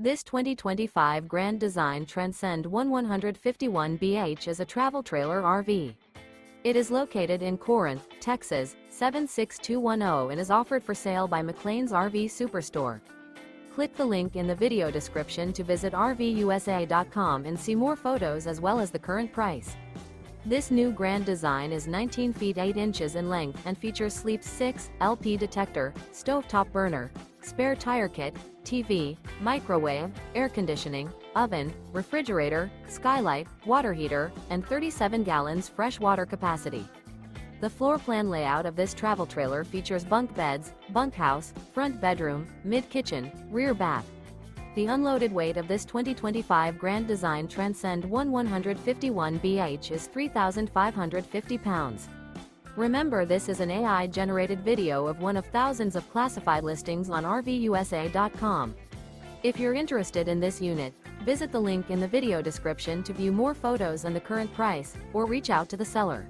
This 2025 Grand Design Transcend One 151BH is a travel trailer RV. It is located in Corinth, Texas, 76210 and is offered for sale by McClain's RV Superstore. Click the link in the video description to visit RVUSA.com and see more photos as well as the current price. This new Grand Design is 19 feet 8 inches in length and features Sleep 6, LP Detector, stovetop burner, spare tire kit, TV, microwave, air conditioning, oven, refrigerator, skylight, water heater, and 37 gallons fresh water capacity. The floor plan layout of this travel trailer features bunk beds, bunkhouse, front bedroom, mid-kitchen, rear bath. The unloaded weight of this 2025 Grand Design Transcend One 151BH is 3,550 pounds. Remember, this is an AI-generated video of one of thousands of classified listings on RVUSA.com. If you're interested in this unit, visit the link in the video description to view more photos and the current price, or reach out to the seller.